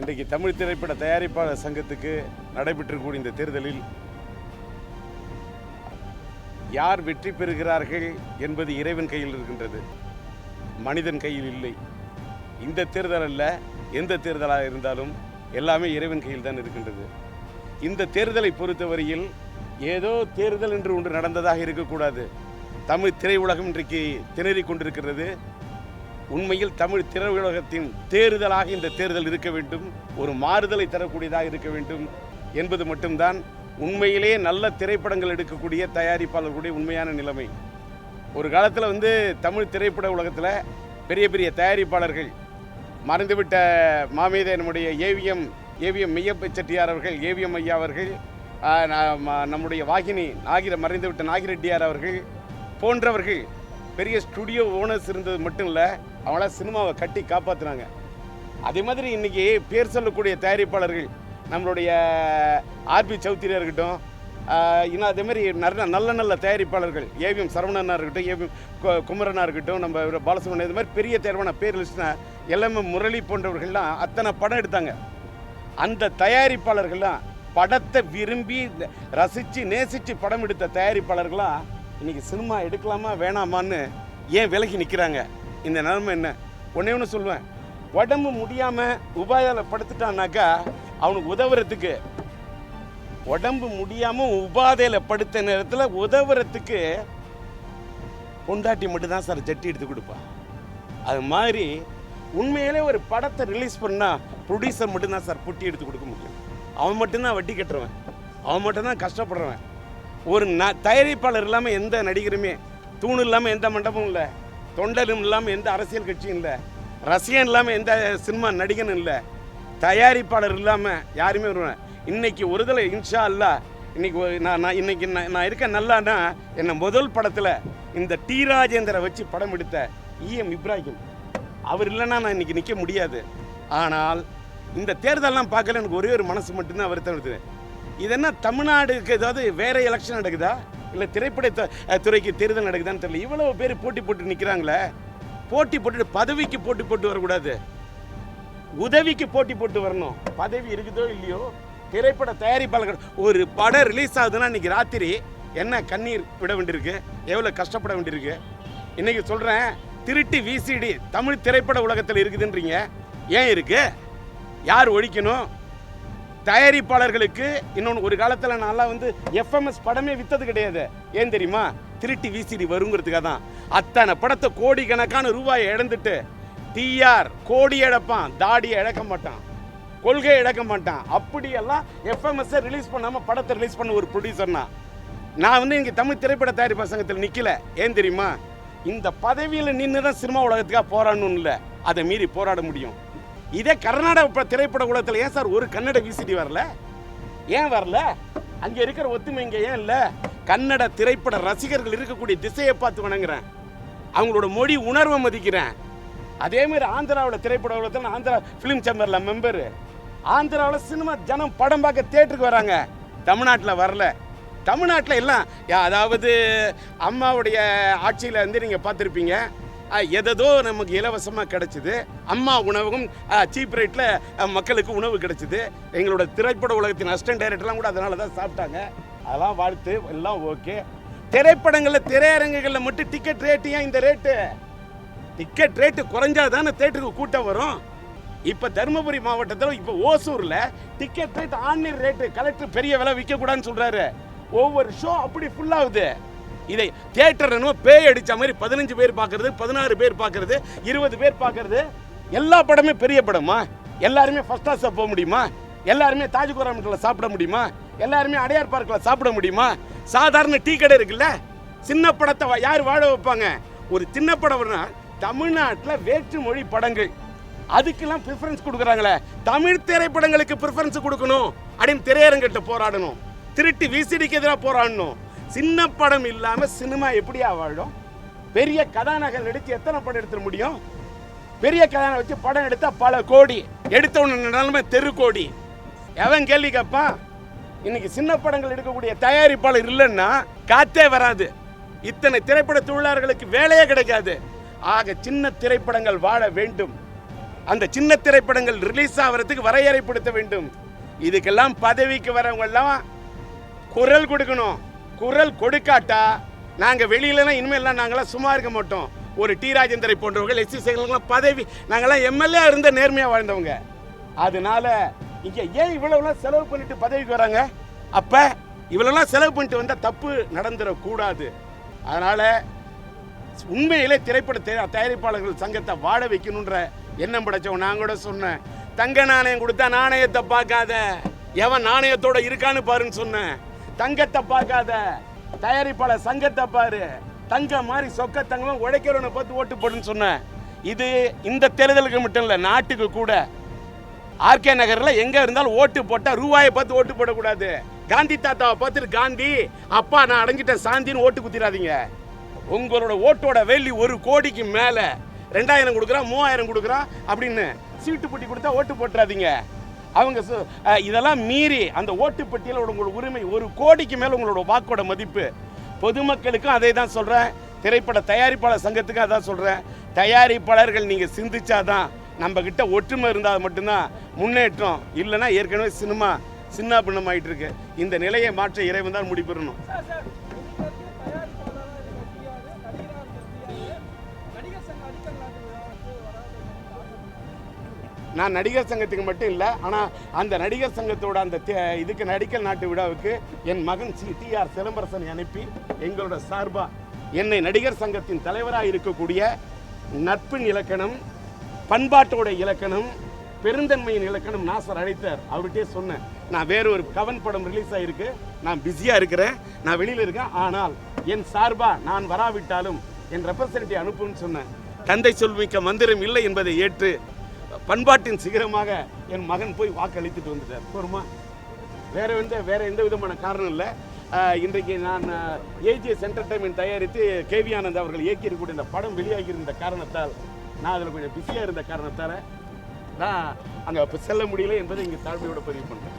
இன்றைக்கு தமிழ் திரைப்பட தயாரிப்பாளர் சங்கத்துக்கு நடைபெற்றக்கூடிய இந்த தேர்தலில் யார் வெற்றி பெறுகிறார்கள் என்பது இறைவன் கையில் இருக்கின்றது, மனிதன் கையில் இல்லை. இந்த தேர்தல் அல்ல, எந்த தேர்தலாக இருந்தாலும் எல்லாமே இறைவன் கையில் தான் இருக்கின்றது. இந்த தேர்தலை பொறுத்தவரையில் ஏதோ தேர்தல் என்று ஒன்று நடந்ததாக இருக்கக்கூடாது. தமிழ் திரையுலகம் இன்றைக்கு திணறிக் கொண்டிருக்கிறது. உண்மையில் தமிழ் திரையுலகத்தின் தேர்தலாக இந்த தேர்தல் இருக்க வேண்டும், ஒரு மாறுதலை தரக்கூடியதாக இருக்க வேண்டும் என்பது மட்டும்தான் உண்மையிலே நல்ல திரைப்படங்கள் எடுக்கக்கூடிய தயாரிப்பாளர்களுடைய உண்மையான நிலைமை. ஒரு காலத்தில் தமிழ் திரைப்பட உலகத்தில் பெரிய பெரிய தயாரிப்பாளர்கள் மறைந்துவிட்ட மாமேதை நம்முடைய ஏவிஎம் மெய்யப்ப செட்டியார் அவர்கள், ஏவிஎம் ஐயா அவர்கள், நம்முடைய வாகினி மறைந்துவிட்ட நாகிரெட்டியார் அவர்கள் போன்றவர்கள் பெரிய ஸ்டுடியோ ஓனர்ஸ் இருந்தது மட்டும் இல்லை, அவங்களாம் சினிமாவை கட்டி காப்பாற்றுனாங்க. அதே மாதிரி இன்றைக்கி பேர் சொல்லக்கூடிய தயாரிப்பாளர்கள் நம்மளுடைய ஆர்பி சௌத்ரியாக இருக்கட்டும், இன்னும் அதே மாதிரி நல்ல நல்ல தயாரிப்பாளர்கள் ஏவிஎம் சரவணனாக இருக்கட்டும், ஏவிஎம் குமரனாக இருக்கட்டும், நம்ம பாலசுப்ரமணியம், இது மாதிரி பெரிய தேர்வான பேர் லிஸ்ட்னா எல்லாமே முரளி போன்றவர்கள்லாம் அத்தனை படம் எடுத்தாங்க. அந்த தயாரிப்பாளர்கள்லாம் படத்தை விரும்பி ரசித்து நேசித்து படம் எடுத்த தயாரிப்பாளர்கள்லாம் இன்றைக்கி சினிமா எடுக்கலாமா வேணாமான்னு ஏன் விலகி நிற்கிறாங்க? இந்த நிலைமை என்ன? ஒன்றே ஒன்று சொல்லுவேன், உடம்பு முடியாமல் உபாதையில் படுத்துட்டான்னாக்கா அவனுக்கு உதவுறதுக்கு, உடம்பு முடியாமல் உபாதையில் படுத்த நேரத்தில் உதவுறதுக்கு பொண்டாட்டி மட்டும்தான் சார் ஜட்டி எடுத்து கொடுப்பான். அது மாதிரி உண்மையிலே ஒரு படத்தை ரிலீஸ் பண்ணால் ப்ரொடியூசர் மட்டும்தான் சார் புட்டி எடுத்து கொடுக்க முடியும். அவன் மட்டும்தான் வட்டி கட்டுறவன், அவன் மட்டும்தான் கஷ்டப்படுறவன். ஒரு தயாரிப்பாளர் இல்லாமல் எந்த நடிகருமே, தூண் இல்லாமல் எந்த மண்டபமும் இல்லை, தொண்டரும் இல்லாமல் எந்த அரசியல் கட்சியும் இல்லை, ரசிகன் இல்லாமல் எந்த சினிமா நடிகனும் இல்லை, தயாரிப்பாளர் இல்லாமல் யாருமே வருவேன். இன்னைக்கு ஒருதலை இன்ஷா அல்லா இன்னைக்கு நான் இருக்க நல்லான்னா என்ன முதல் படத்தில் இந்த டி ராஜேந்திர வச்சு படம் எடுத்த EM இப்ராஹிம் அவர் இல்லைன்னா நான் இன்னைக்கு நிற்க முடியாது. ஆனால் இந்த தேர்தலெலாம் பார்க்கல எனக்கு ஒரே ஒரு மனசு மட்டும்தான் வருத்தம் வருது. இது என்ன தமிழ்நாடுக்கு ஏதாவது வேற எலெக்ஷன் நடக்குதா, இல்லை திரைப்பட துறைக்கு தேர்தல் நடக்குதான்னு தெரியல. இவ்வளவு பேர் போட்டி போட்டு நிற்கிறாங்களே, போட்டி போட்டு பதவிக்கு போட்டி போட்டு வரக்கூடாது, உதவிக்கு போட்டி போட்டு வரணும். பதவி இருக்குதோ இல்லையோ, திரைப்பட தயாரிப்பாளர்கள் ஒரு படம் ரிலீஸ் ஆகுதுன்னா இன்னைக்கு ராத்திரி என்ன கண்ணீர் விட வேண்டியிருக்கு, எவ்வளோ கஷ்டப்பட வேண்டியிருக்கு. இன்னைக்கு சொல்கிறேன், திருட்டு VCD தமிழ் திரைப்பட உலகத்தில் இருக்குதுன்றீங்க, ஏன் இருக்கு? யார் ஒழிக்கணும்? தயாரிப்பாளர்களுக்கு இன்னொன்று, ஒரு காலத்தில் நான்லாம் FMS படமே விற்றது கிடையாது. ஏன் தெரியுமா? திருட்டு VCD வருங்கிறதுக்காக தான். அத்தனை படத்தை கோடிக்கணக்கான ரூபாயை இழந்துட்டு TR கோடி இழப்பான், தாடியை இழக்க மாட்டான், கொள்கையை இழக்க மாட்டான். அப்படியெல்லாம் FMS ரிலீஸ் பண்ணாமல் படத்தை ரிலீஸ் பண்ண ஒரு ப்ரொடியூசர்னா நான் இங்கே தமிழ் திரைப்பட தயாரிப்பாளர் சங்கத்தில் நிற்கல. ஏன் தெரியுமா? இந்த பதவியில் நின்று தான் சினிமா உலகத்துக்காக போராடணும் இல்லை, அதை மீறி போராட முடியும். இதே கர்நாடக திரைப்பட உலகத்தில் ஏன் சார் ஒரு கன்னட VCD வரல? ஏன் வரல? அங்கே இருக்கிற ஒத்துமை இங்கே ஏன் இல்லை? கன்னட திரைப்பட ரசிகர்கள் இருக்கக்கூடிய திசையை பார்த்து வணங்குறேன், அவங்களோட மொழி உணர்வை மதிக்கிறேன். அதே மாதிரி ஆந்திராவில் திரைப்பட உலகத்தில் ஆந்திரா ஃபிலிம் சேம்பரில் மெம்பரு, ஆந்திராவில் சினிமா ஜனம் படம் பார்க்க தேட்டருக்கு வராங்க, தமிழ்நாட்டில் வரல. தமிழ்நாட்டில் எல்லாம் அதாவது அம்மாவுடைய ஆட்சியில் நீங்கள் பார்த்துருப்பீங்க, எதோ நமக்கு இலவசமாக கிடச்சிது, அம்மா உணவகம் சீப் ரேட்டில் மக்களுக்கு உணவு கிடச்சிது. எங்களோட திரைப்பட உலகத்தின் அசிஸ்டன்ட் டைரக்டர்லாம் கூட அதனால தான் சாப்பிட்டாங்க. அதெல்லாம் வாழ்த்து, எல்லாம் ஓகே. திரைப்படங்களில் திரையரங்குகளில் மட்டும் டிக்கெட் ரேட்டு ஏன் இந்த ரேட்டு? டிக்கெட் ரேட்டு குறைஞ்சாதானே தேட்டருக்கு கூட்டம் வரும். இப்போ தருமபுரி மாவட்டத்தில் இப்போ ஓசூரில் ticket rate online rate collector பெரிய விலை விற்கக்கூடாதுன்னு சொல்கிறாரு. ஒவ்வொரு ஷோ அப்படி ஃபுல்லாகுது. இதை தியேட்டர் பேய் அடித்த மாதிரி 15 பேர் பார்க்கறது, 16 பேர் பார்க்கறது, 20 பேர் பார்க்கறது. எல்லா படமே பெரிய படமா? எல்லாருமே ஃபர்ஸ்ட் கிளாஸில் போக முடியுமா? எல்லாருமே தாஜ்கோராமட்டில் சாப்பிட முடியுமா? எல்லாருமே அடையார் பார்க்கில் சாப்பிட முடியுமா? சாதாரண டீ கடை இருக்குல்ல, சின்ன படத்தை யார் வாழ வைப்பாங்க? ஒரு சின்ன படம்னா தமிழ்நாட்டில் வேற்று மொழி படங்கள் அதுக்கெல்லாம் ப்ரிஃபரன்ஸ் கொடுக்குறாங்களே, தமிழ் திரைப்படங்களுக்கு ப்ரிஃபரன்ஸ் கொடுக்கணும் அப்படின்னு திரையரங்கிட்ட போராடணும், திருட்டு VCDக்கு எதிராக போராடணும். சின்ன படம் இல்லாமல் சினிமா எப்படியா வாழும்? பெரிய கதாநாயகன் நடித்து எத்தனை படம் எடுத்துட முடியும்? பெரிய கதாநாயகன் வச்சு படம் எடுத்தால் பல கோடி, எடுத்தவன நிலைமை தெரு கோடி. எவன் கேள்வி கேட்பான்? இன்னைக்கு சின்ன படங்கள் எடுக்கக்கூடிய தயாரிப்பாளர் இல்லைன்னா காத்தே வராது, இத்தனை திரைப்பட தொழிலாளர்களுக்கு வேலையே கிடைக்காது. ஆக சின்ன திரைப்படங்கள் வாழ வேண்டும். அந்த சின்ன திரைப்படங்கள் ரிலீஸ் ஆகிறதுக்கு வரையறைப்படுத்த வேண்டும். இதுக்கெல்லாம் பதவிக்கு வரவங்க எல்லாம் குரல் கொடுக்கணும். குரல் கொடுக்காட்டா நாங்க வெளியிலலாம் இனிமேல் நாங்களாம் சும்மா இருக்க மாட்டோம். ஒரு டி ராஜேந்தரை போன்றவர்கள் எஸ் சி சேகர்லாம் பதவி, நாங்களாம் எம்எல்ஏ இருந்த நேர்மையா வாழ்ந்தவங்க. அதனால இங்க ஏன் இவ்வளவுலாம் செலவு பண்ணிட்டு பதவிக்கு வராங்க? அப்ப இவ்வளவுலாம் செலவு பண்ணிட்டு வந்தா தப்பு நடந்துடக்கூடாது. அதனால உண்மையிலே திரைப்பட தயாரிப்பாளர்கள் சங்கத்தை வாழ வைக்கணுன்ற எண்ணம் படைச்சவன். நான் கூட சொன்னேன், தங்க நாணயம் கொடுத்தா நாணயத்தை பார்க்காத, எவன் நாணயத்தோட இருக்கான்னு பாருன்னு சொன்னேன். தங்கத்தை பார்க்காத, தயாரிப்பாளர் சங்கத்தை பாரு. தங்க மாதிரி சொக்க தங்கம் உழைக்கிறவனை பார்த்து ஓட்டு போடுன்னு சொன்னேன். இது இந்த தேர்தலுக்கு மட்டும் இல்லை, நாட்டுக்கு கூட. ஆர்கே நகர்ல எங்க இருந்தாலும் ஓட்டு போட்டா ரூபாயை பார்த்து ஓட்டு போடக்கூடாது. காந்தி தாத்தாவை பார்த்துட்டு காந்தி அப்பா நான் அடங்கிட்டேன் சாந்தின்னு ஓட்டு குத்திராதீங்க. உங்களோட ஓட்டோட வேல்யூ 1 கோடிக்கு மேல 2000 கொடுக்குறான் 3000 கொடுக்குறான் அப்படின்னு சீட்டு பெட்டி கொடுத்தா ஓட்டு போட்டுறாதீங்க. அவங்க இதெல்லாம் மீறி அந்த ஓட்டு பெட்டியில் உங்களோட உரிமை 1 கோடிக்கு மேல உங்களோட வாக்கோட மதிப்பு. பொதுமக்களுக்கும் அதை தான் சொல்றேன், திரைப்பட தயாரிப்பாளர் சங்கத்துக்கும் அதான் சொல்றேன். தயாரிப்பாளர்கள் நீங்க சிந்திச்சாதான் நம்ம கிட்ட ஒற்றுமை இருந்தால் மட்டும்தான் முன்னேற்றம். இல்லைன்னா ஏற்கனவே சினிமா சின்ன பின்னம் ஆயிட்டு இருக்கு. இந்த நிலையை மாற்ற இறைவன் தான் முடிபெறணும். நான் நடிகர் சங்கத்துக்கு மட்டும் இல்லை, ஆனால் அந்த நடிகர் சங்கத்தோட அந்த இதுக்கு நடிக்கல் நாட்டு விழாவுக்கு என் மகன் டிஆர் சிலம்பரசனை அனுப்பி எங்களோட சார்பா என்னை நடிகர் சங்கத்தின் தலைவராக இருக்கக்கூடிய நட்பின் இலக்கணம், பண்பாட்டோட இலக்கணம், பெருந்தன்மையின் இலக்கணம் நாசர் அழைத்தார். அவர்கிட்டே சொன்னேன், நான் வேற ஒரு கவன் படம் ரிலீஸ் ஆகிருக்கு, நான் பிஸியாக இருக்கிறேன், நான் வெளியில் இருக்கேன், ஆனால் என் சார்பா நான் வராவிட்டாலும் என் ரெப்ரசன்டேட்டிவ் அனுப்புன்னு சொன்னேன். தந்தை சொல்மிக்க மந்திரம் இல்லை என்பதை ஏற்று பண்பாட்டின் சிகரமாக என் மகன் போய் வாக்களித்துட்டு வந்துட்டார். போருமா, வேற எந்த விதமான காரணம் இல்லை. இன்றைக்கு நான் ஏஜிஎஸ் என்டர்டைன்மெண்ட் தயாரித்து கேவி ஆனந்த் அவர்கள் இயக்கியிருக்கக்கூடிய இந்த படம் வெளியாகியிருந்த காரணத்தால், நான் அதில் கொஞ்சம் பிஸியாக இருந்த காரணத்தால் நான் அங்கே செல்ல முடியல என்பதை இங்கே தாழ்மையோட பதிவு பண்ணுறேன்.